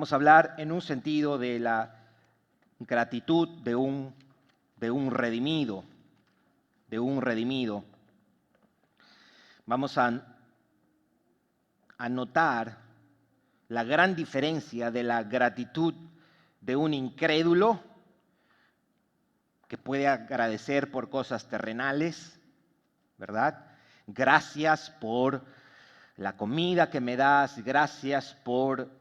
Vamos a hablar en un sentido de la gratitud de un redimido, Vamos a notar la gran diferencia de la gratitud de un incrédulo que puede agradecer por cosas terrenales, ¿verdad? Gracias por la comida que me das, gracias por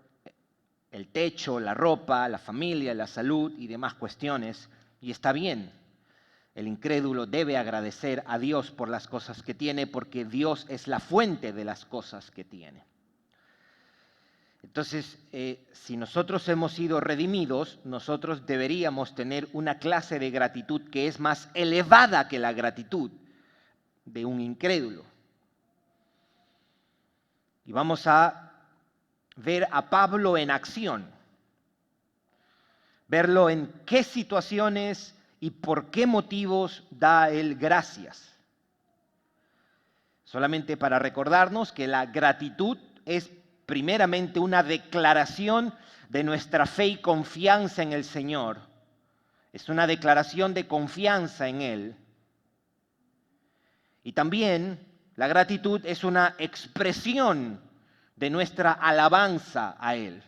el techo, la ropa, la familia, la salud y demás cuestiones. Y está bien, el incrédulo debe agradecer a Dios por las cosas que tiene, porque Dios es la fuente de las cosas que tiene. Entonces, si nosotros hemos sido redimidos, nosotros deberíamos tener una clase de gratitud que es más elevada que la gratitud de un incrédulo. Y vamos a ver a Pablo en acción, verlo en qué situaciones y por qué motivos da él gracias. Solamente para recordarnos que la gratitud es primeramente una declaración de nuestra fe y confianza en el Señor. Es una declaración de confianza en Él. Y también la gratitud es una expresión de nuestra alabanza a Él.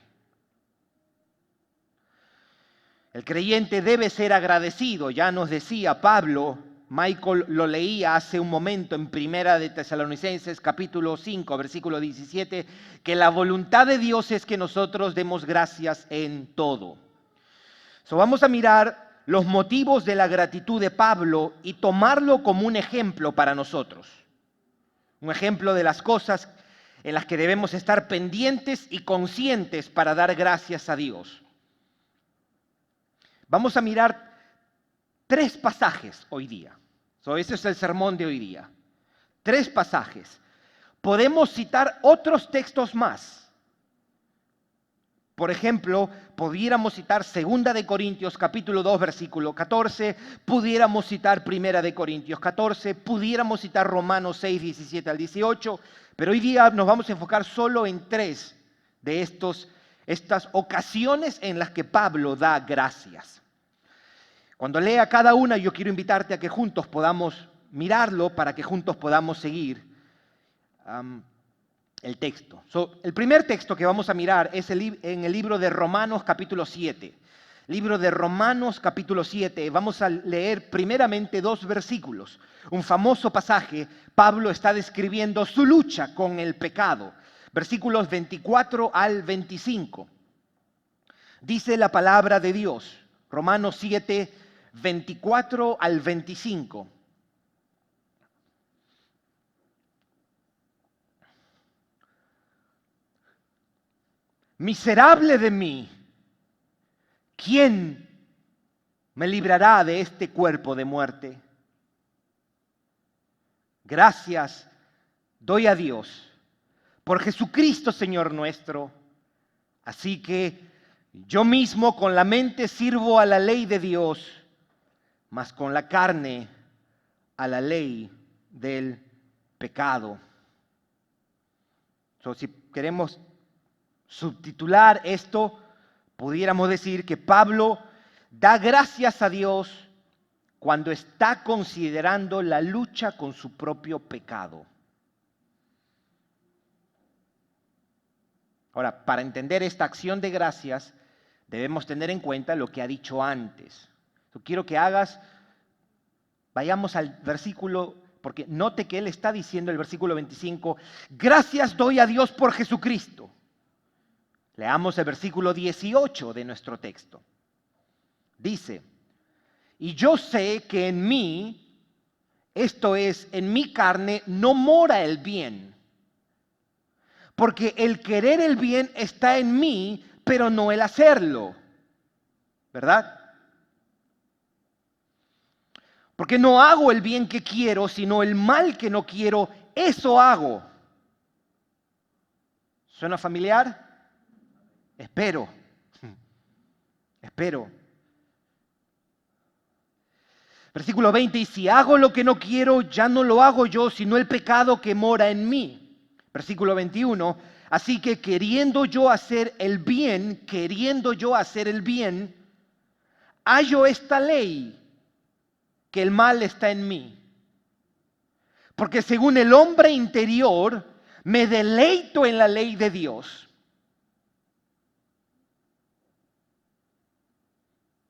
El creyente debe ser agradecido, ya nos decía Pablo. Michael lo leía hace un momento en Primera de Tesalonicenses, capítulo 5, versículo 17, que la voluntad de Dios es que nosotros demos gracias en todo. Vamos a mirar los motivos de la gratitud de Pablo y tomarlo como un ejemplo para nosotros. Un ejemplo de las cosas en las que debemos estar pendientes y conscientes para dar gracias a Dios. Vamos a mirar 3 pasajes hoy día. Ese es el sermón de hoy día. 3 pasajes. Podemos citar otros textos más. Por ejemplo, pudiéramos citar 2 de Corintios capítulo 2 versículo 14, pudiéramos citar 1 de Corintios 14, pudiéramos citar Romanos 6, 17 al 18, pero hoy día nos vamos a enfocar solo en 3 de estas ocasiones en las que Pablo da gracias. Cuando lea cada una, yo quiero invitarte a que juntos podamos mirarlo para que juntos podamos seguir el texto. El primer texto que vamos a mirar es en el libro de Romanos capítulo 7. Libro de Romanos capítulo 7. Vamos a leer primeramente 2 versículos. Un famoso pasaje, Pablo está describiendo su lucha con el pecado. Versículos 24 al 25. Dice la palabra de Dios, Romanos 7, 24 al 25. Miserable de mí, ¿quién me librará de este cuerpo de muerte? Gracias doy a Dios por Jesucristo, Señor nuestro. Así que yo mismo con la mente sirvo a la ley de Dios, mas con la carne a la ley del pecado. Si queremos subtitular esto, pudiéramos decir que Pablo da gracias a Dios cuando está considerando la lucha con su propio pecado. Ahora, para entender esta acción de gracias, debemos tener en cuenta lo que ha dicho antes. Quiero que vayamos al versículo, porque note que él está diciendo el versículo 25, gracias doy a Dios por Jesucristo. Leamos el versículo 18 de nuestro texto. Dice, y yo sé que en mí, esto es, en mi carne, no mora el bien. Porque el querer el bien está en mí, pero no el hacerlo. ¿Verdad? Porque no hago el bien que quiero, sino el mal que no quiero, eso hago. ¿Suena familiar? Espero. Versículo 20, y si hago lo que no quiero, ya no lo hago yo, sino el pecado que mora en mí. Versículo 21, Así que queriendo yo hacer el bien, hallo esta ley, que el mal está en mí. Porque según el hombre interior, me deleito en la ley de Dios.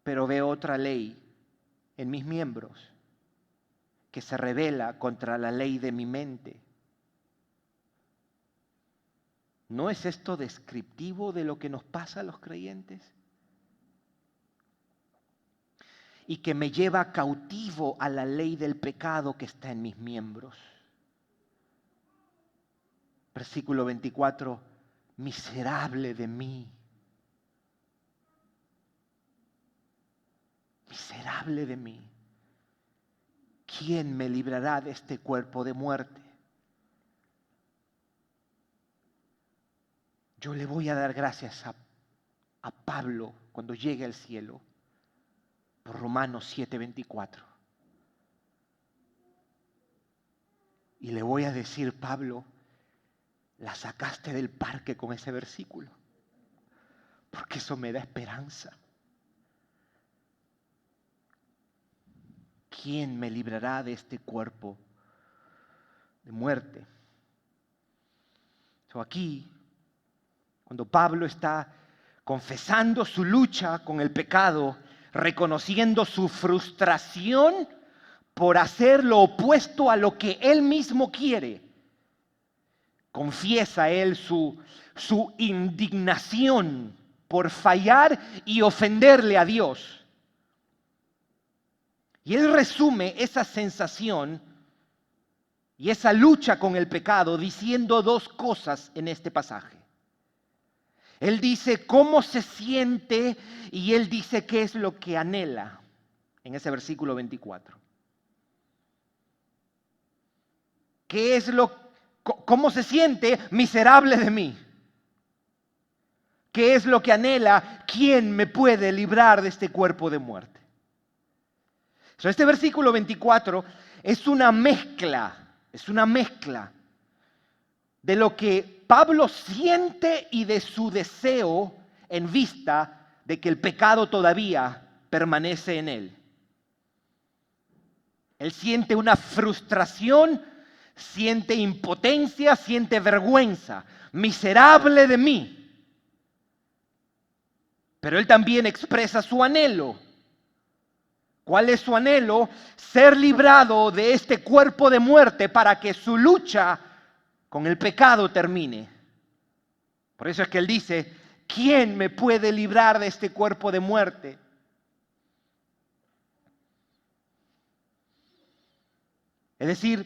Pero veo otra ley en mis miembros que se rebela contra la ley de mi mente. ¿No es esto descriptivo de lo que nos pasa a los creyentes? Y que me lleva cautivo a la ley del pecado que está en mis miembros. Versículo 24, miserable de mí. Miserable de mí. ¿Quién me librará de este cuerpo de muerte? Yo le voy a dar gracias a Pablo cuando llegue al cielo por Romanos 7:24. Y le voy a decir, Pablo, la sacaste del parque con ese versículo, porque eso me da esperanza. ¿Quién me librará de este cuerpo de muerte? Aquí, cuando Pablo está confesando su lucha con el pecado, reconociendo su frustración por hacer lo opuesto a lo que él mismo quiere, confiesa él su indignación por fallar y ofenderle a Dios. Y él resume esa sensación y esa lucha con el pecado diciendo dos cosas en este pasaje. Él dice cómo se siente y él dice qué es lo que anhela en ese versículo 24. ¿Cómo se siente? Miserable de mí. ¿Qué es lo que anhela? ¿Quién me puede librar de este cuerpo de muerte? Este versículo 24 es una mezcla de lo que Pablo siente y de su deseo en vista de que el pecado todavía permanece en él. Él siente una frustración, siente impotencia, siente vergüenza. Miserable de mí. Pero él también expresa su anhelo. ¿Cuál es su anhelo? Ser librado de este cuerpo de muerte para que su lucha con el pecado termine. Por eso es que él dice, ¿quién me puede librar de este cuerpo de muerte? Es decir,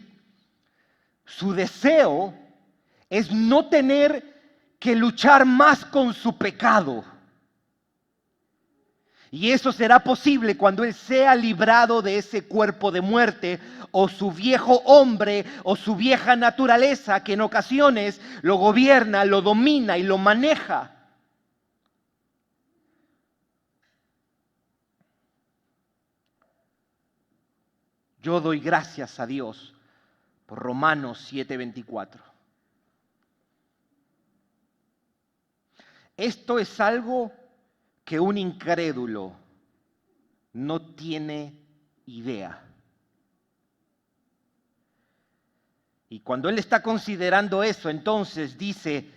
su deseo es no tener que luchar más con su pecado. Y eso será posible cuando él sea librado de ese cuerpo de muerte o su viejo hombre o su vieja naturaleza que en ocasiones lo gobierna, lo domina y lo maneja. Yo doy gracias a Dios por Romanos 7:24. Esto es algo que un incrédulo no tiene idea. Y cuando él está considerando eso, entonces dice,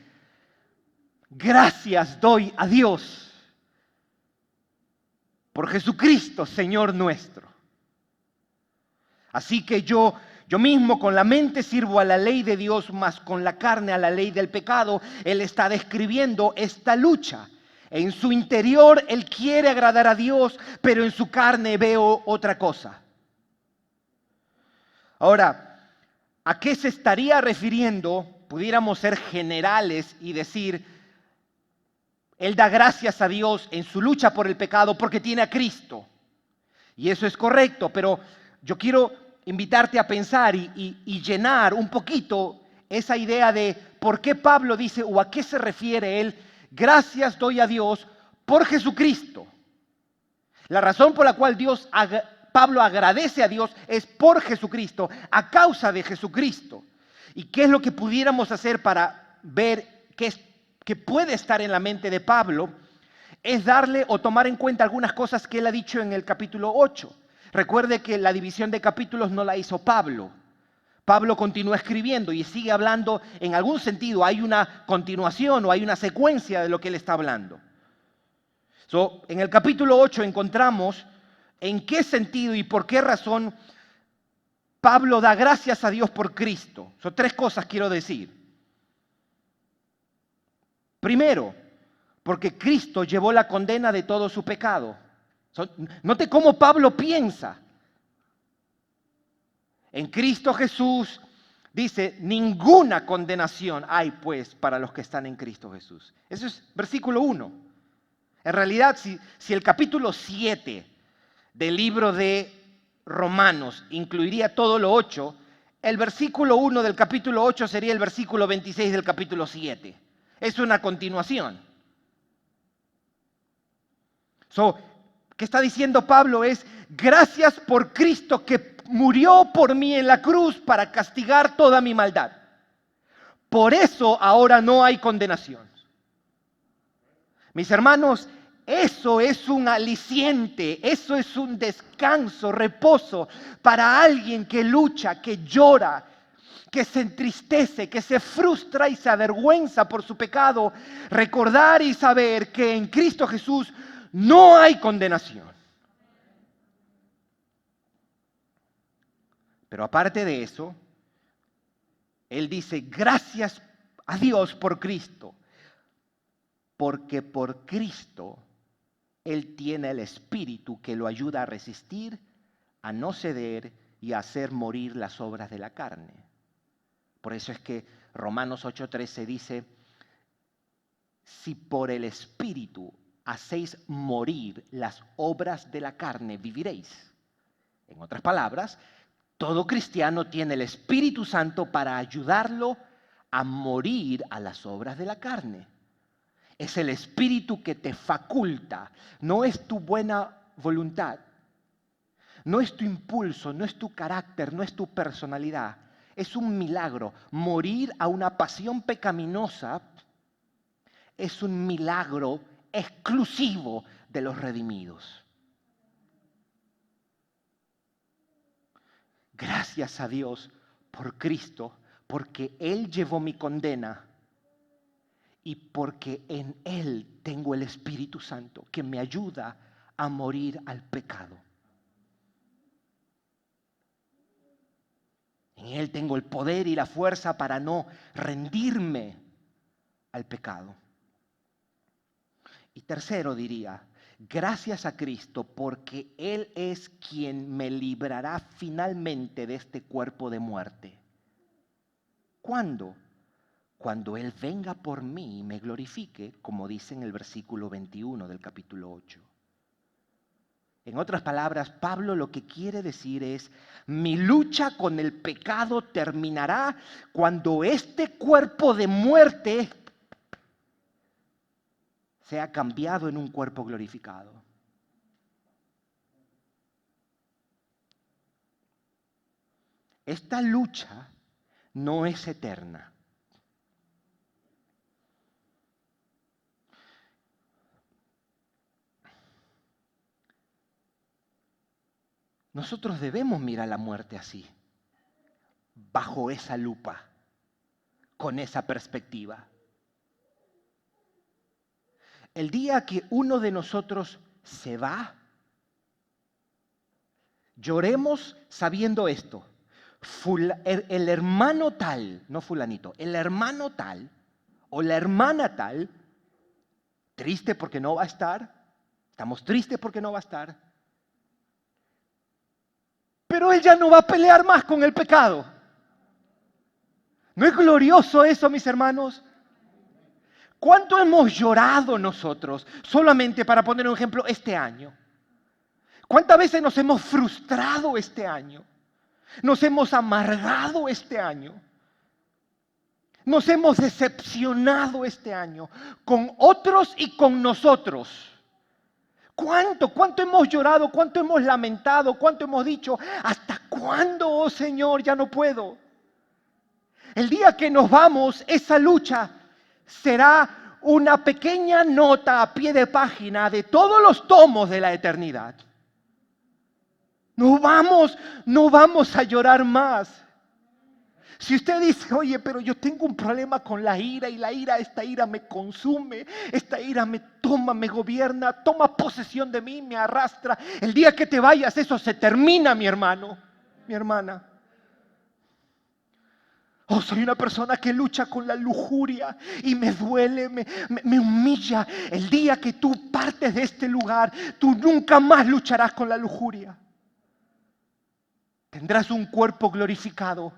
gracias doy a Dios por Jesucristo, Señor nuestro. Así que yo mismo con la mente sirvo a la ley de Dios, mas con la carne a la ley del pecado. Él está describiendo esta lucha. En su interior él quiere agradar a Dios, pero en su carne veo otra cosa. Ahora, ¿a qué se estaría refiriendo? Pudiéramos ser generales y decir, él da gracias a Dios en su lucha por el pecado porque tiene a Cristo. Y eso es correcto, pero yo quiero invitarte a pensar y llenar un poquito esa idea de por qué Pablo dice o a qué se refiere él. Gracias doy a Dios por Jesucristo. La razón por la cual Pablo agradece a Dios es por Jesucristo, a causa de Jesucristo. ¿Y qué es lo que pudiéramos hacer para ver que puede estar en la mente de Pablo es darle o tomar en cuenta algunas cosas que él ha dicho en el capítulo 8. Recuerde que la división de capítulos no la hizo Pablo. Pablo continúa escribiendo y sigue hablando, en algún sentido hay una continuación o hay una secuencia de lo que él está hablando. En el capítulo 8 encontramos en qué sentido y por qué razón Pablo da gracias a Dios por Cristo. Son tres cosas quiero decir. Primero, porque Cristo llevó la condena de todo su pecado. Note cómo Pablo piensa. En Cristo Jesús dice, ninguna condenación hay pues para los que están en Cristo Jesús. Eso es versículo 1. En realidad, si el capítulo 7 del libro de Romanos incluiría todo lo 8, el versículo 1 del capítulo 8 sería el versículo 26 del capítulo 7. Es una continuación. ¿Qué está diciendo Pablo? Es, gracias por Cristo que murió por mí en la cruz para castigar toda mi maldad. Por eso ahora no hay condenación. Mis hermanos, eso es un aliciente, eso es un descanso, reposo para alguien que lucha, que llora, que se entristece, que se frustra y se avergüenza por su pecado. Recordar y saber que en Cristo Jesús no hay condenación. Pero aparte de eso, él dice, gracias a Dios por Cristo, porque por Cristo Él tiene el Espíritu que lo ayuda a resistir, a no ceder y a hacer morir las obras de la carne. Por eso es que Romanos 8:13 dice, si por el Espíritu hacéis morir las obras de la carne, viviréis. En otras palabras, todo cristiano tiene el Espíritu Santo para ayudarlo a morir a las obras de la carne. Es el Espíritu que te faculta, no es tu buena voluntad, no es tu impulso, no es tu carácter, no es tu personalidad. Es un milagro. Morir a una pasión pecaminosa es un milagro exclusivo de los redimidos. Gracias a Dios por Cristo, porque Él llevó mi condena y porque en Él tengo el Espíritu Santo que me ayuda a morir al pecado. En Él tengo el poder y la fuerza para no rendirme al pecado. Y tercero diría, gracias a Cristo porque Él es quien me librará finalmente de este cuerpo de muerte. ¿Cuándo? Cuando Él venga por mí y me glorifique, como dice en el versículo 21 del capítulo 8. En otras palabras, Pablo lo que quiere decir es, mi lucha con el pecado terminará cuando este cuerpo de muerte sea cambiado en un cuerpo glorificado. Esta lucha no es eterna. Nosotros debemos mirar la muerte así, bajo esa lupa, con esa perspectiva. El día que uno de nosotros se va, lloremos sabiendo esto. El hermano tal, no fulanito, el hermano tal o la hermana tal, triste porque no va a estar, estamos tristes porque no va a estar, pero él ya no va a pelear más con el pecado. ¿No es glorioso eso, mis hermanos? ¿Cuánto hemos llorado nosotros, solamente para poner un ejemplo, este año? ¿Cuántas veces nos hemos frustrado este año? Nos hemos amargado este año. Nos hemos decepcionado este año con otros y con nosotros. ¿Cuánto hemos llorado? ¿Cuánto hemos lamentado? ¿Cuánto hemos dicho? ¿Hasta cuándo, oh Señor, ya no puedo? El día que nos vamos, esa lucha será una pequeña nota a pie de página de todos los tomos de la eternidad. No vamos a llorar más. Si usted dice, oye, pero yo tengo un problema con la ira y esta ira me consume, esta ira me toma, me gobierna, toma posesión de mí, me arrastra. El día que te vayas eso se termina, mi hermano, mi hermana. Oh, soy una persona que lucha con la lujuria y me duele, me humilla. El día que tú partes de este lugar, tú nunca más lucharás con la lujuria. Tendrás un cuerpo glorificado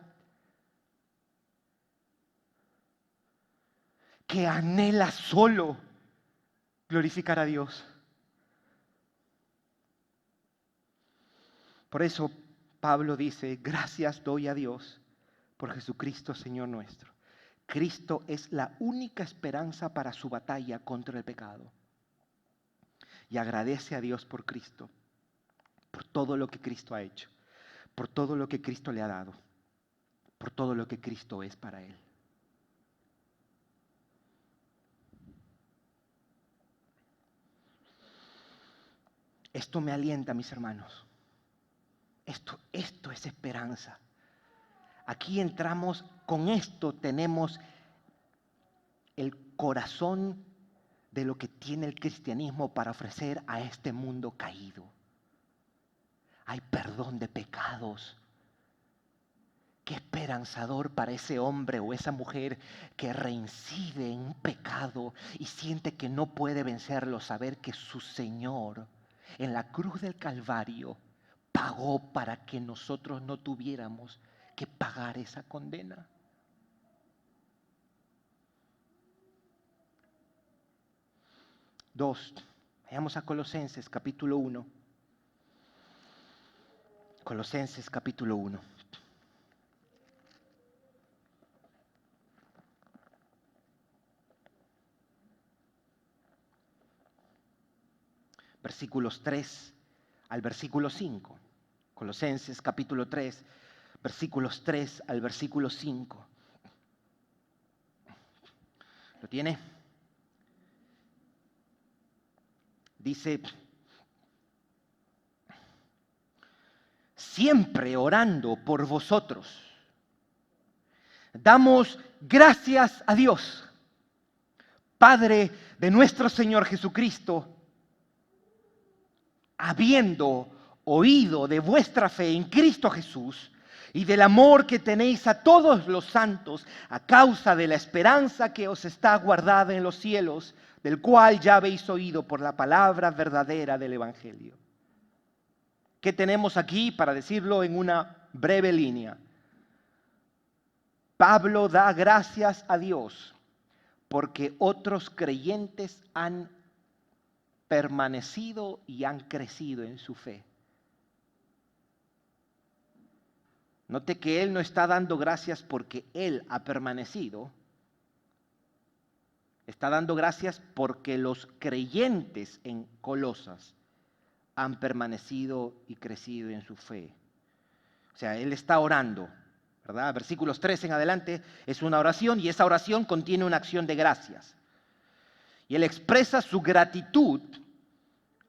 que anhela solo glorificar a Dios. Por eso Pablo dice, gracias doy a Dios por Jesucristo, Señor nuestro. Cristo es la única esperanza para su batalla contra el pecado. Y agradece a Dios por Cristo, por todo lo que Cristo ha hecho, por todo lo que Cristo le ha dado, por todo lo que Cristo es para él. Esto me alienta, mis hermanos. Esto es esperanza. Aquí entramos, con esto tenemos el corazón de lo que tiene el cristianismo para ofrecer a este mundo caído. Hay perdón de pecados. Qué esperanzador para ese hombre o esa mujer que reincide en un pecado y siente que no puede vencerlo, saber que su Señor en la cruz del Calvario pagó para que nosotros no tuviéramos que pagar esa condena. Dos, vayamos a Colosenses capítulo 1. Colosenses capítulo 1. Versículos 3 al versículo 5. Colosenses capítulo 3, versículos 3 al versículo 5. ¿Lo tiene? Dice, siempre orando por vosotros, damos gracias a Dios, Padre de nuestro Señor Jesucristo, habiendo oído de vuestra fe en Cristo Jesús y del amor que tenéis a todos los santos a causa de la esperanza que os está guardada en los cielos, del cual ya habéis oído por la palabra verdadera del Evangelio. ¿Qué tenemos aquí para decirlo en una breve línea? Pablo da gracias a Dios porque otros creyentes han permanecido y han crecido en su fe. Note que él no está dando gracias porque él ha permanecido. Está dando gracias porque los creyentes en Colosas han permanecido y crecido en su fe. O sea, él está orando, ¿verdad? Versículos 3 en adelante es una oración y esa oración contiene una acción de gracias. Y él expresa su gratitud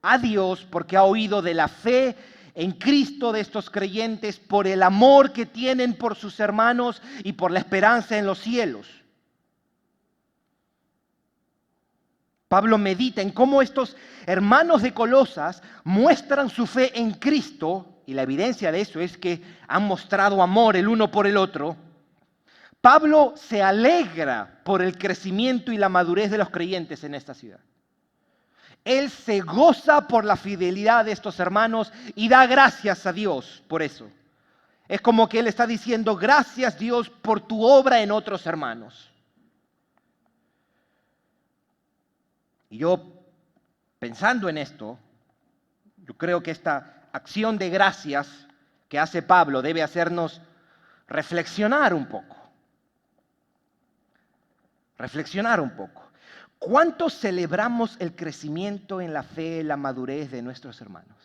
a Dios porque ha oído de la fe en Cristo de estos creyentes, por el amor que tienen por sus hermanos y por la esperanza en los cielos. Pablo medita en cómo estos hermanos de Colosas muestran su fe en Cristo, y la evidencia de eso es que han mostrado amor el uno por el otro. Pablo se alegra por el crecimiento y la madurez de los creyentes en esta ciudad. Él se goza por la fidelidad de estos hermanos y da gracias a Dios por eso. Es como que él está diciendo, gracias Dios por tu obra en otros hermanos. Y yo, pensando en esto, yo creo que esta acción de gracias que hace Pablo debe hacernos reflexionar un poco. Reflexionar un poco. ¿Cuánto celebramos el crecimiento en la fe, la madurez de nuestros hermanos?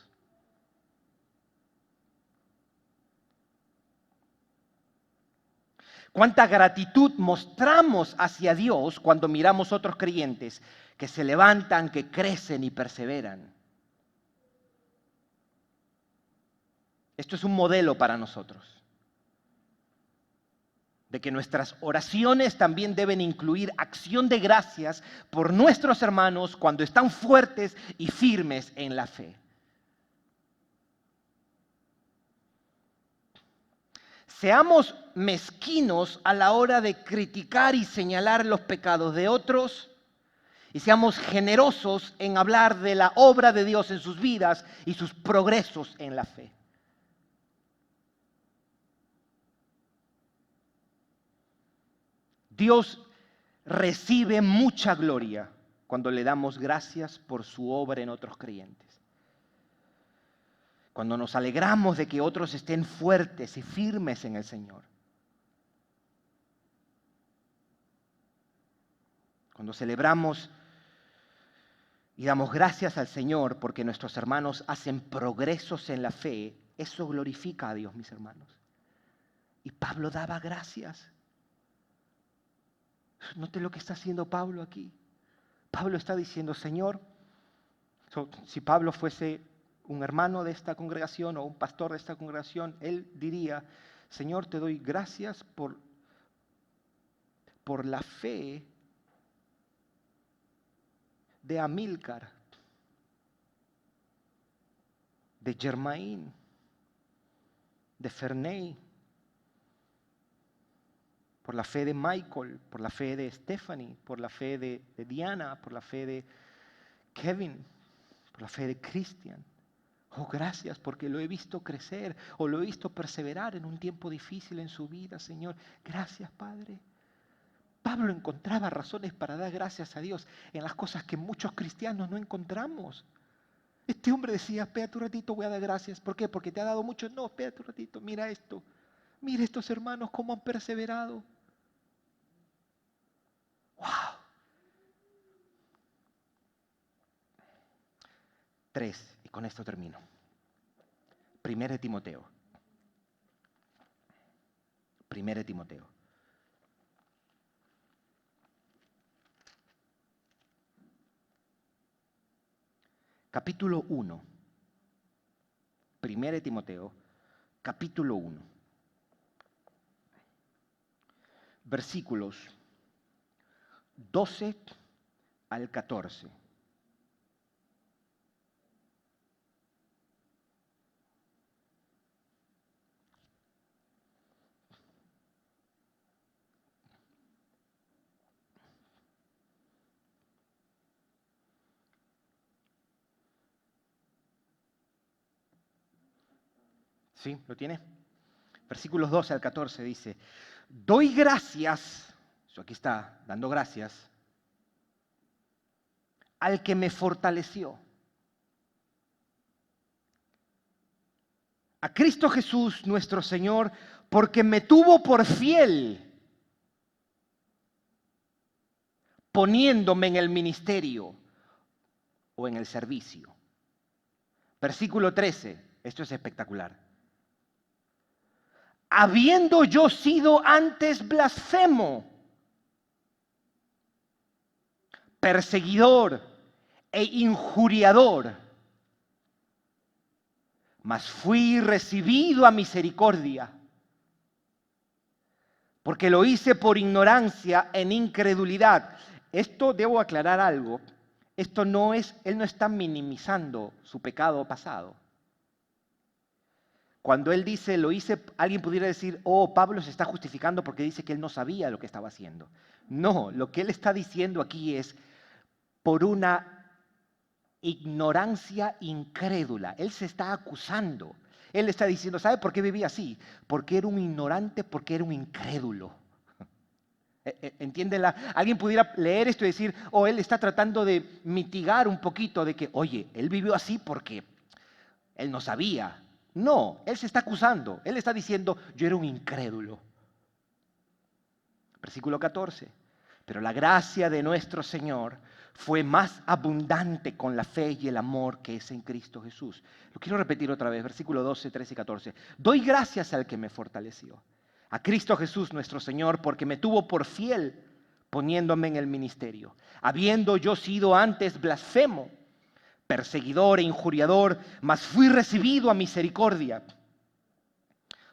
Cuánta gratitud mostramos hacia Dios cuando miramos otros creyentes que se levantan, que crecen y perseveran. Esto es un modelo para nosotros, de que nuestras oraciones también deben incluir acción de gracias por nuestros hermanos cuando están fuertes y firmes en la fe. Seamos mezquinos a la hora de criticar y señalar los pecados de otros y seamos generosos en hablar de la obra de Dios en sus vidas y sus progresos en la fe. Dios recibe mucha gloria cuando le damos gracias por su obra en otros creyentes. Cuando nos alegramos de que otros estén fuertes y firmes en el Señor. Cuando celebramos y damos gracias al Señor porque nuestros hermanos hacen progresos en la fe, eso glorifica a Dios, mis hermanos. Y Pablo daba gracias. Note lo que está haciendo Pablo aquí. Pablo está diciendo, Señor, si Pablo fuese un hermano de esta congregación o un pastor de esta congregación, él diría, Señor, te doy gracias por la fe de Amílcar, de Germain, de Ferney, por la fe de Michael, por la fe de Stephanie, por la fe de Diana, por la fe de Kevin, por la fe de Christian. Oh, gracias porque lo he visto crecer o lo he visto perseverar en un tiempo difícil en su vida, Señor. Gracias, Padre. Pablo encontraba razones para dar gracias a Dios en las cosas que muchos cristianos no encontramos. Este hombre decía, espérate un ratito, voy a dar gracias. ¿Por qué? Porque te ha dado mucho. No, espérate un ratito, mira esto. Mira estos hermanos cómo han perseverado. ¡Wow! 3, y con esto termino. 1 Timoteo. 1 Timoteo. Capítulo 1. 1 Timoteo, capítulo 1. Versículos 12 al 14. ¿Sí? ¿Lo tiene? Versículos 12 al 14 dice, doy gracias, aquí está, dando gracias, al que me fortaleció. A Cristo Jesús, nuestro Señor, porque me tuvo por fiel, poniéndome en el ministerio o en el servicio. Versículo 13, esto es espectacular. Habiendo yo sido antes blasfemo, perseguidor e injuriador, mas fui recibido a misericordia, porque lo hice por ignorancia en incredulidad. Esto debo aclarar algo. Esto no es, él no está minimizando su pecado pasado. Cuando él dice, lo hice, alguien pudiera decir, oh, Pablo se está justificando porque dice que él no sabía lo que estaba haciendo. No, lo que él está diciendo aquí es por una ignorancia incrédula. Él se está acusando. Él está diciendo, ¿sabe por qué vivía así? Porque era un ignorante, porque era un incrédulo. ¿Entiéndela? Alguien pudiera leer esto y decir, oh, él está tratando de mitigar un poquito de que, oye, él vivió así porque él no sabía. No, él se está acusando. Él está diciendo, yo era un incrédulo. Versículo 14. Pero la gracia de nuestro Señor fue más abundante con la fe y el amor que es en Cristo Jesús. Lo quiero repetir otra vez, versículo 12, 13 y 14. Doy gracias al que me fortaleció. a Cristo Jesús nuestro Señor, porque me tuvo por fiel poniéndome en el ministerio, habiendo yo sido antes blasfemo, perseguidor e injuriador, mas fui recibido a misericordia,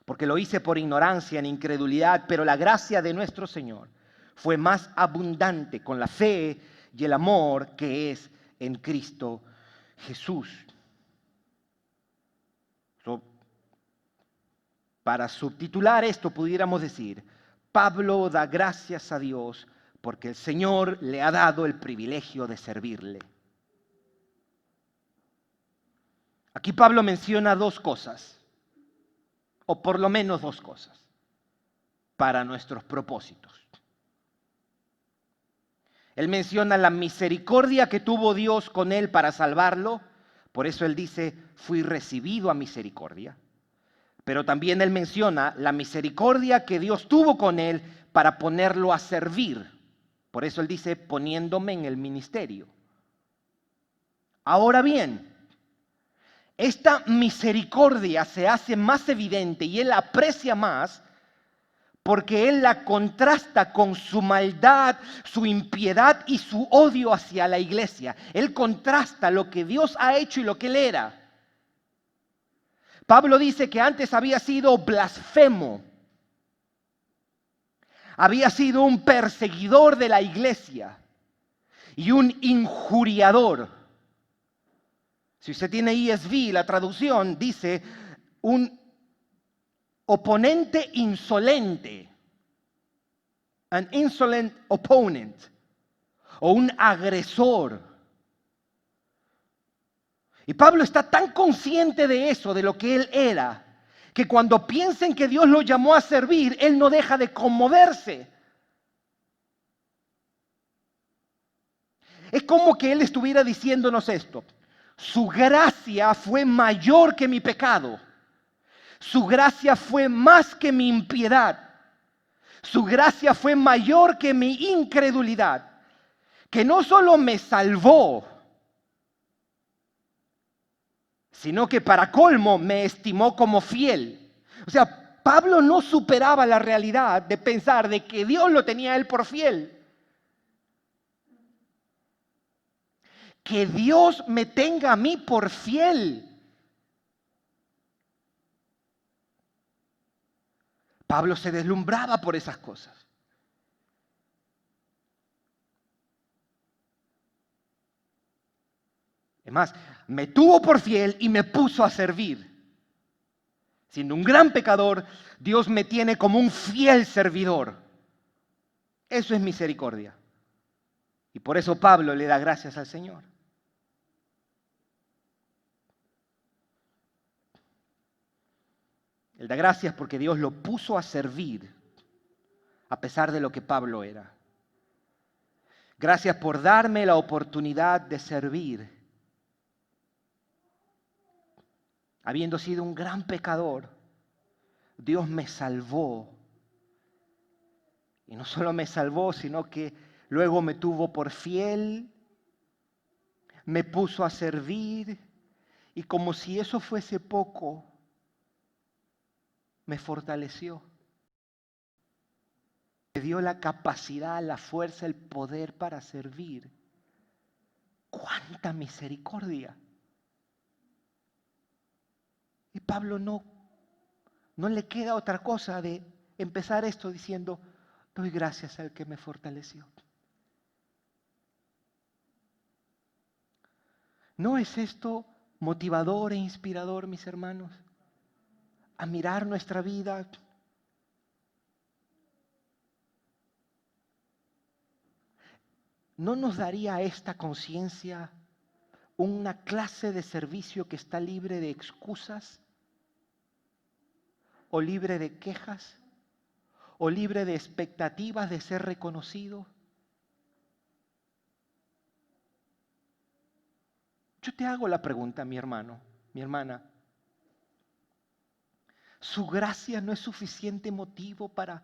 porque lo hice por ignorancia, en incredulidad, pero la gracia de nuestro Señor fue más abundante con la fe y el amor que es en Cristo Jesús. Para subtitular esto pudiéramos decir, Pablo da gracias a Dios porque el Señor le ha dado el privilegio de servirle. Aquí Pablo menciona dos cosas, o por lo menos dos cosas, para nuestros propósitos. Él menciona la misericordia que tuvo Dios con él para salvarlo, por eso él dice, fui recibido a misericordia. Pero también él menciona la misericordia que Dios tuvo con él para ponerlo a servir. Por eso él dice, poniéndome en el ministerio. Ahora bien, esta misericordia se hace más evidente y él la aprecia más porque él la contrasta con su maldad, su impiedad y su odio hacia la iglesia. Él contrasta lo que Dios ha hecho y lo que él era. Pablo dice que antes había sido blasfemo, había sido un perseguidor de la iglesia y un injuriador. Si usted tiene ESV, la traducción dice un oponente insolente, an insolent opponent, o un agresor. Y Pablo está tan consciente de eso, de lo que él era, que cuando piensen que Dios lo llamó a servir, él no deja de conmoverse. Es como que él estuviera diciéndonos esto: su gracia fue mayor que mi pecado, su gracia fue más que mi impiedad, su gracia fue mayor que mi incredulidad, que no solo me salvó, sino que para colmo me estimó como fiel. O sea, Pablo no superaba la realidad de pensar de que Dios lo tenía a él por fiel. Que Dios me tenga a mí por fiel. Pablo se deslumbraba por esas cosas. Es más, me tuvo por fiel y me puso a servir. Siendo un gran pecador, Dios me tiene como un fiel servidor. Eso es misericordia. Y por eso Pablo le da gracias al Señor. Él da gracias porque Dios lo puso a servir a pesar de lo que Pablo era. Gracias por darme la oportunidad de servir. Habiendo sido un gran pecador, Dios me salvó. Y no solo me salvó, sino que luego me tuvo por fiel, me puso a servir, y como si eso fuese poco, me fortaleció. Me dio la capacidad, la fuerza, el poder para servir. ¡Cuánta misericordia! Y Pablo no le queda otra cosa de empezar esto diciendo, doy gracias al que me fortaleció. ¿No es esto motivador e inspirador, mis hermanos? A mirar nuestra vida. ¿No nos daría esta conciencia una clase de servicio que está libre de excusas? ¿O libre de quejas? ¿O libre de expectativas de ser reconocido? Yo te hago la pregunta, mi hermano, mi hermana. ¿Su gracia no es suficiente motivo para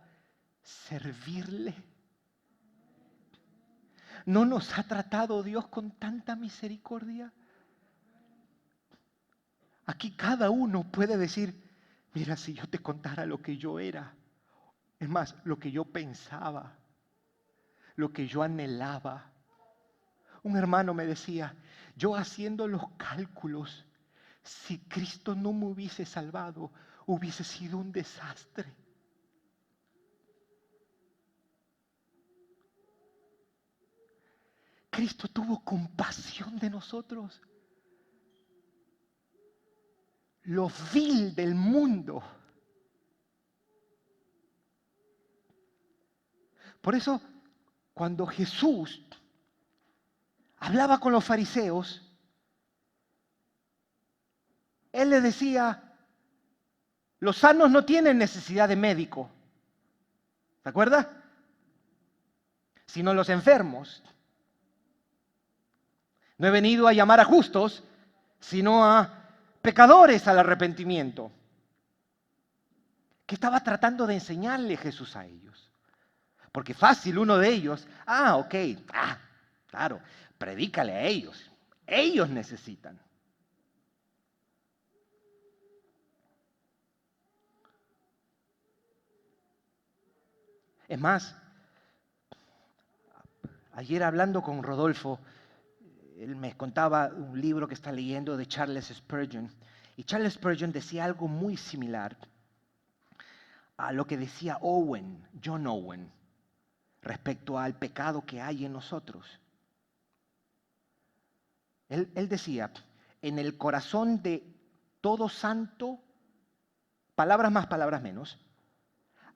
servirle? ¿No nos ha tratado Dios con tanta misericordia? Aquí cada uno puede decir, mira, si yo te contara lo que yo era, Es más, lo que yo pensaba, lo que yo anhelaba. Un hermano me decía, yo haciendo los cálculos, si Cristo no me hubiese salvado, hubiese sido un desastre. Cristo tuvo compasión de nosotros. Lo vil del mundo. Por eso, cuando Jesús hablaba con los fariseos, Él les decía, los sanos no tienen necesidad de médico. ¿Se acuerda? Sino los enfermos. No he venido a llamar a justos, sino a pecadores al arrepentimiento. ¿Qué estaba tratando de enseñarle Jesús a ellos? Porque fácil uno de ellos, ok, claro, predícale a ellos. Ellos necesitan. Es más, ayer hablando con Rodolfo, él me contaba un libro que está leyendo de Charles Spurgeon. Y Charles Spurgeon decía algo muy similar a lo que decía John Owen, respecto al pecado que hay en nosotros. Él decía, en el corazón de todo santo, palabras más, palabras menos,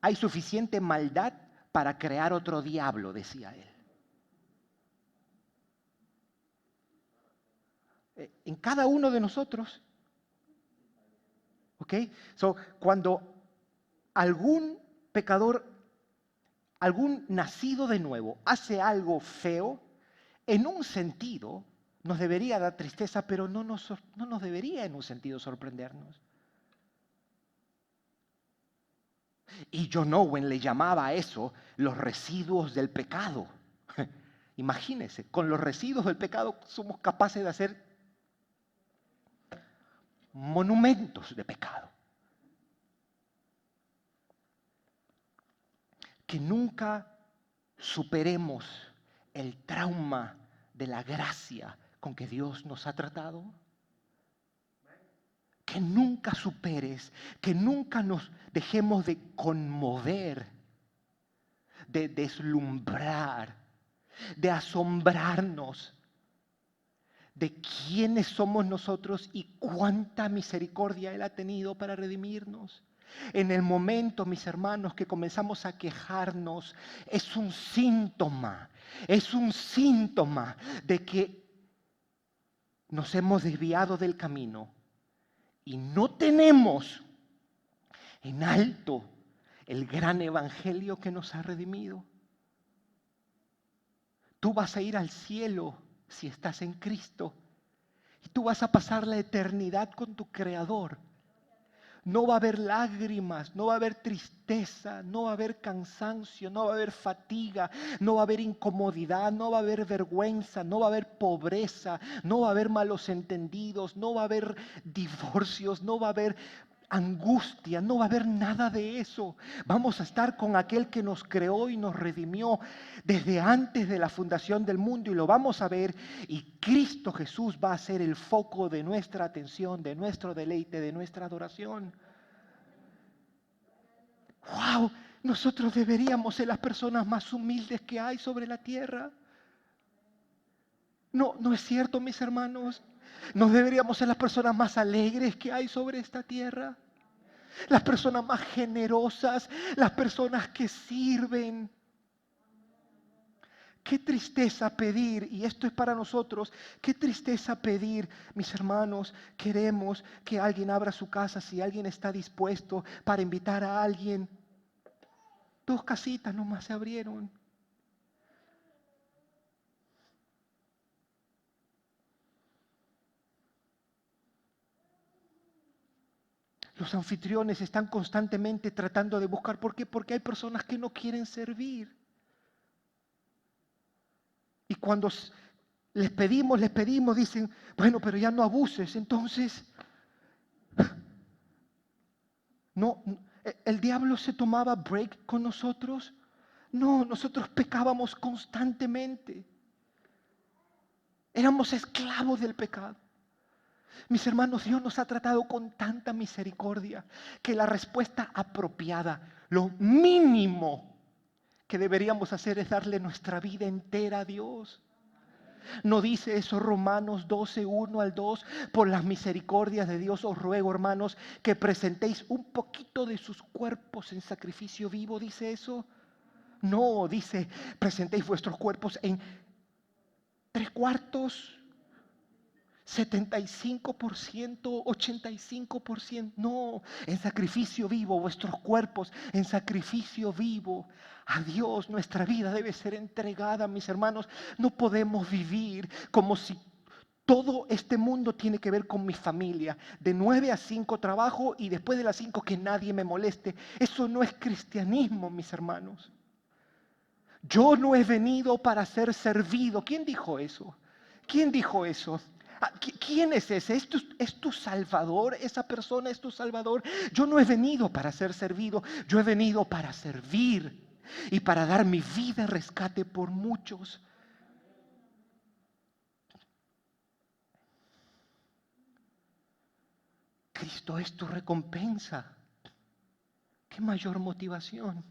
hay suficiente maldad para crear otro diablo, decía él. En cada uno de nosotros. ¿Ok? Cuando algún pecador, algún nacido de nuevo, hace algo feo, en un sentido nos debería dar tristeza, pero no nos debería en un sentido sorprendernos. Y John Owen le llamaba a eso los residuos del pecado. Imagínense, con los residuos del pecado somos capaces de hacer monumentos de pecado. Que nunca superemos el trauma de la gracia con que Dios nos ha tratado. Que nunca superes, que nunca nos dejemos de conmover, de deslumbrar, de asombrarnos de quiénes somos nosotros y cuánta misericordia Él ha tenido para redimirnos. En el momento, mis hermanos, que comenzamos a quejarnos, es un síntoma de que nos hemos desviado del camino y no tenemos en alto el gran evangelio que nos ha redimido. Tú vas a ir al cielo si estás en Cristo y tú vas a pasar la eternidad con tu Creador. No va a haber lágrimas, no va a haber tristeza, no va a haber cansancio, no va a haber fatiga, no va a haber incomodidad, no va a haber vergüenza, no va a haber pobreza, no va a haber malos entendidos, no va a haber divorcios, no va a haber angustia, no va a haber nada de eso. Vamos a estar con aquel que nos creó y nos redimió desde antes de la fundación del mundo y lo vamos a ver, y Cristo Jesús va a ser el foco de nuestra atención, de nuestro deleite, de nuestra adoración. ¡Wow! Nosotros deberíamos ser las personas más humildes que hay sobre la tierra. No es cierto, mis hermanos. No deberíamos ser las personas más alegres que hay sobre esta tierra. Las personas más generosas, las personas que sirven. Qué tristeza pedir, y esto es para nosotros, qué tristeza pedir, mis hermanos, queremos que alguien abra su casa si alguien está dispuesto para invitar a alguien. 2 casitas nomás se abrieron. Los anfitriones están constantemente tratando de buscar. ¿Por qué? Porque hay personas que no quieren servir. Y cuando les pedimos, dicen, bueno, pero ya no abuses. Entonces, no, ¿El diablo se tomaba break con nosotros? No, nosotros pecábamos constantemente. Éramos esclavos del pecado. Mis hermanos, Dios nos ha tratado con tanta misericordia que la respuesta apropiada, lo mínimo que deberíamos hacer es darle nuestra vida entera a Dios. ¿No dice eso Romanos 12, 1 al 2? Por las misericordias de Dios os ruego, hermanos, que presentéis un poquito de sus cuerpos en sacrificio vivo, ¿dice eso? No, dice, presentéis vuestros cuerpos en 3/4, 75%, 85%, no, en sacrificio vivo, vuestros cuerpos en sacrificio vivo. A Dios nuestra vida debe ser entregada, mis hermanos. No podemos vivir como si todo este mundo tiene que ver con mi familia. De 9 a 5 trabajo y después de las 5 que nadie me moleste. Eso no es cristianismo, mis hermanos. Yo no he venido para ser servido. ¿Quién dijo eso? ¿Quién dijo eso? ¿Quién es ese? ¿Es tu Salvador? ¿Esa persona es tu Salvador? Yo no he venido para ser servido, yo he venido para servir y para dar mi vida en rescate por muchos. Cristo es tu recompensa. ¿Qué mayor motivación?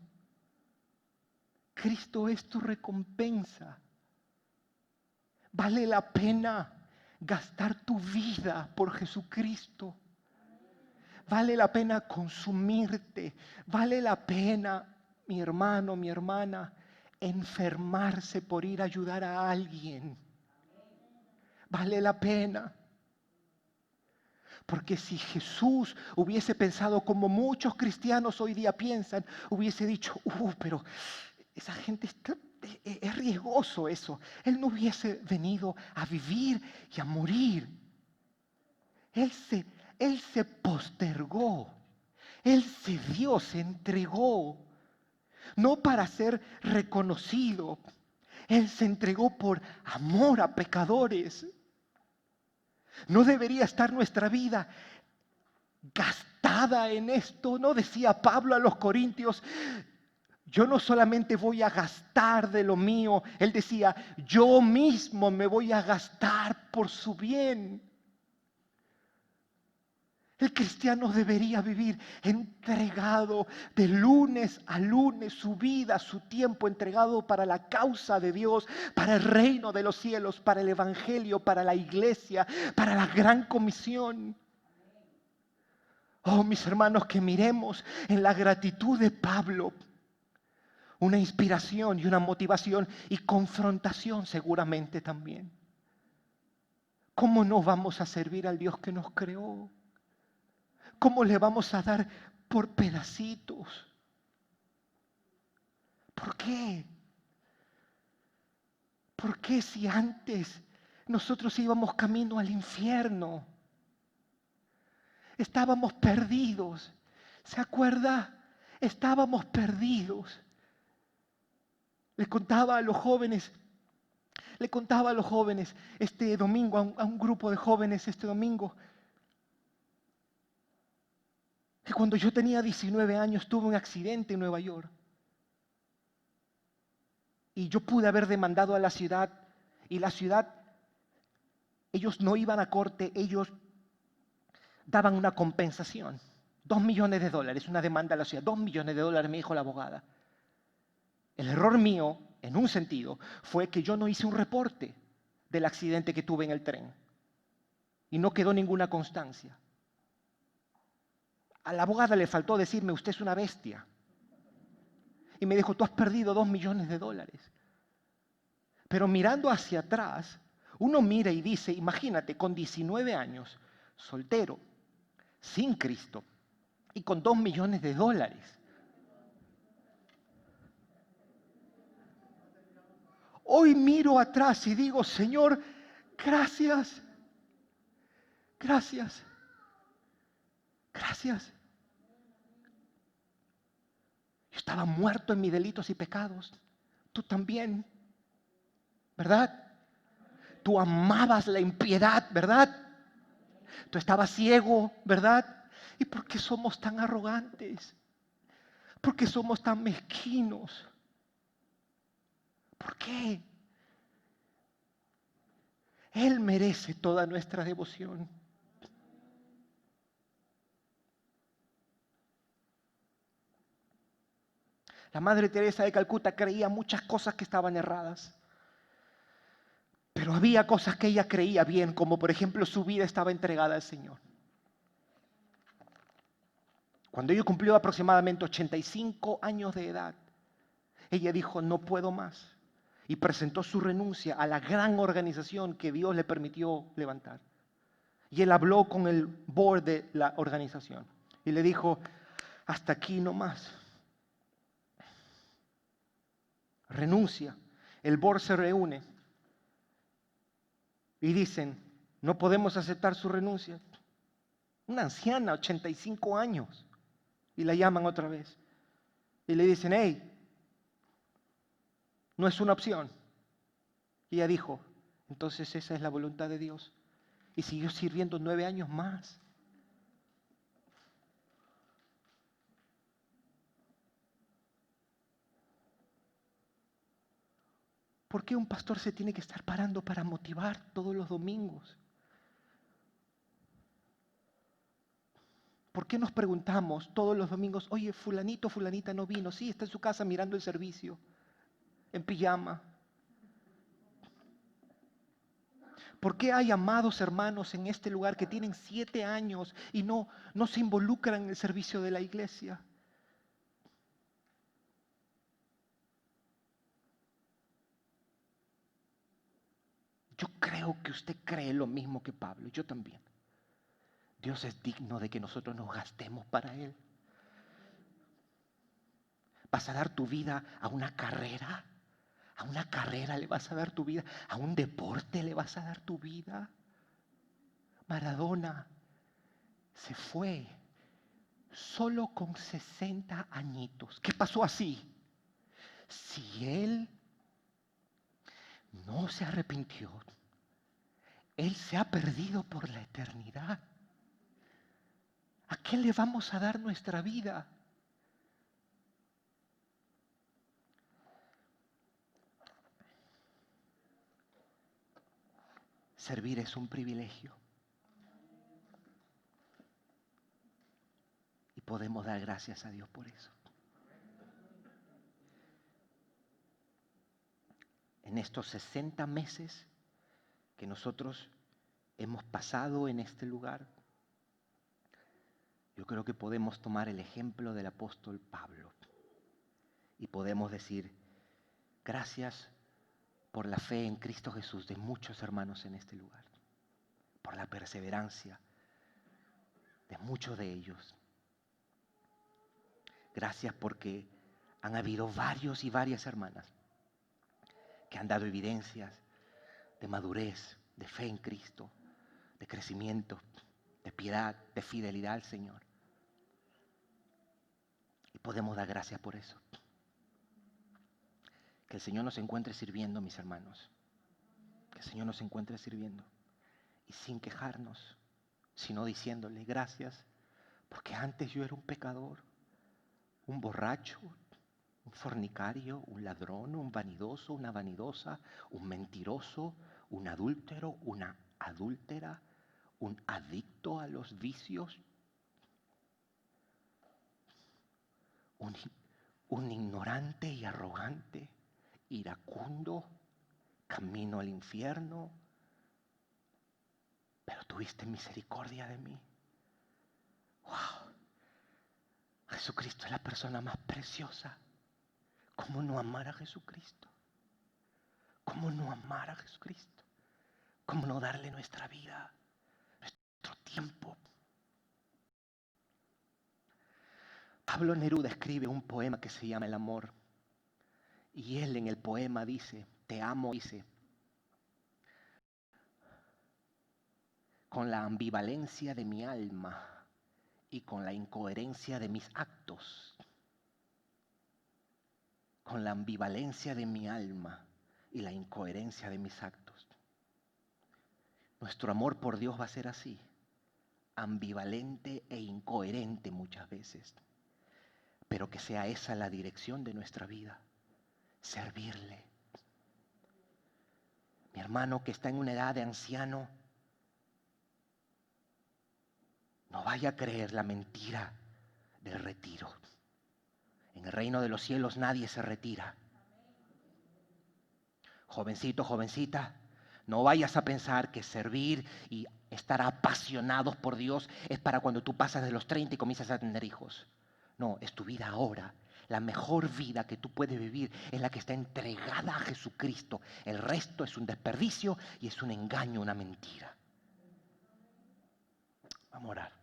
Cristo es tu recompensa. Vale la pena gastar tu vida por Jesucristo. Vale la pena consumirte. Vale la pena, mi hermano, mi hermana, enfermarse por ir a ayudar a alguien. Vale la pena. Porque si Jesús hubiese pensado como muchos cristianos hoy día piensan, hubiese dicho, pero esa gente es riesgoso eso. Él no hubiese venido a vivir y a morir. Él se postergó. Él se dio, se entregó. No para ser reconocido. Él se entregó por amor a pecadores. ¿No debería estar nuestra vida gastada en esto? ¿No decía Pablo a los Corintios? Yo no solamente voy a gastar de lo mío. Él decía, yo mismo me voy a gastar por su bien. El cristiano debería vivir entregado de lunes a lunes, su vida, su tiempo entregado para la causa de Dios, para el reino de los cielos, para el evangelio, para la iglesia, para la gran comisión. Oh, mis hermanos, que miremos en la gratitud de Pablo una inspiración y una motivación y confrontación seguramente también. ¿Cómo no vamos a servir al Dios que nos creó? ¿Cómo le vamos a dar por pedacitos? ¿Por qué? ¿Por qué si antes nosotros íbamos camino al infierno? Estábamos perdidos. ¿Se acuerda? Estábamos perdidos. Le contaba a los jóvenes este domingo, a un grupo de jóvenes este domingo, que cuando yo tenía 19 años tuve un accidente en Nueva York. Y yo pude haber demandado a la ciudad, y la ciudad, ellos no iban a corte, ellos daban una compensación. $2 millones, una demanda a la ciudad. $2 millones, me dijo la abogada. El error mío, en un sentido, fue que yo no hice un reporte del accidente que tuve en el tren. Y no quedó ninguna constancia. A la abogada le faltó decirme, usted es una bestia. Y me dijo, tú has perdido $2 millones. Pero mirando hacia atrás, uno mira y dice, imagínate, con 19 años, soltero, sin Cristo, y con $2 millones. Hoy miro atrás y digo, Señor, gracias, gracias, gracias. Yo estaba muerto en mis delitos y pecados. Tú también, ¿verdad? Tú amabas la impiedad, ¿verdad? Tú estabas ciego, ¿verdad? ¿Y por qué somos tan arrogantes? ¿Por qué somos tan mezquinos? ¿Por qué? Él merece toda nuestra devoción. La Madre Teresa de Calcuta creía muchas cosas que estaban erradas. Pero había cosas que ella creía bien, como por ejemplo su vida estaba entregada al Señor. Cuando ella cumplió aproximadamente 85 años de edad, ella dijo, no puedo más. Y presentó su renuncia a la gran organización que Dios le permitió levantar. Y él habló con el board de la organización y le dijo, hasta aquí no más. Renuncia. El board se reúne y dicen, no podemos aceptar su renuncia. Una anciana, 85 años. Y la llaman otra vez. Y le dicen, hey, no es una opción. Y ella dijo, entonces esa es la voluntad de Dios. Y siguió sirviendo 9 años más. ¿Por qué un pastor se tiene que estar parando para motivar todos los domingos? ¿Por qué nos preguntamos todos los domingos, oye, fulanito, fulanita no vino? Sí, está en su casa mirando el servicio, en pijama. ¿Por qué hay amados hermanos en este lugar que tienen 7 años y no se involucran en el servicio de la iglesia? Yo creo que usted cree lo mismo que Pablo, yo también. Dios es digno de que nosotros nos gastemos para Él. ¿Vas a dar tu vida a una carrera? ¿A una carrera le vas a dar tu vida? ¿A un deporte le vas a dar tu vida? Maradona se fue solo con 60 añitos. ¿Qué pasó así? Si él no se arrepintió, él se ha perdido por la eternidad. ¿A qué le vamos a dar nuestra vida? Servir es un privilegio. Y podemos dar gracias a Dios por eso. En estos 60 meses que nosotros hemos pasado en este lugar, yo creo que podemos tomar el ejemplo del apóstol Pablo y podemos decir, gracias por la fe en Cristo Jesús de muchos hermanos en este lugar, por la perseverancia de muchos de ellos. Gracias porque han habido varios y varias hermanas que han dado evidencias de madurez, de fe en Cristo, de crecimiento, de piedad, de fidelidad al Señor. Y podemos dar gracias por eso. Que el Señor nos encuentre sirviendo, mis hermanos. Que el Señor nos encuentre sirviendo. Y sin quejarnos, sino diciéndole gracias, porque antes yo era un pecador, un borracho, un fornicario, un ladrón, un vanidoso, una vanidosa, un mentiroso, un adúltero, una adúltera, un adicto a los vicios, un ignorante y arrogante, iracundo, camino al infierno. Pero tuviste misericordia de mí. ¡Wow! Jesucristo es la persona más preciosa. ¿Cómo no amar a Jesucristo? ¿Cómo no amar a Jesucristo? ¿Cómo no darle nuestra vida, nuestro tiempo? Pablo Neruda escribe un poema que se llama El amor. Y él en el poema dice, te amo, dice, con la ambivalencia de mi alma y con la incoherencia de mis actos. Con la ambivalencia de mi alma y la incoherencia de mis actos. Nuestro amor por Dios va a ser así, ambivalente e incoherente muchas veces. pero que sea esa la dirección de nuestra vida, servirle. Mi hermano que está en una edad de anciano, no vaya a creer la mentira del retiro. En el reino de los cielos nadie se retira. Jovencito, jovencita, no vayas a pensar que servir y estar apasionados por Dios es para cuando tú pasas de los 30 y comienzas a tener hijos. No, es tu vida ahora. La mejor vida que tú puedes vivir es la que está entregada a Jesucristo. El resto es un desperdicio y es un engaño, una mentira. Vamos a orar.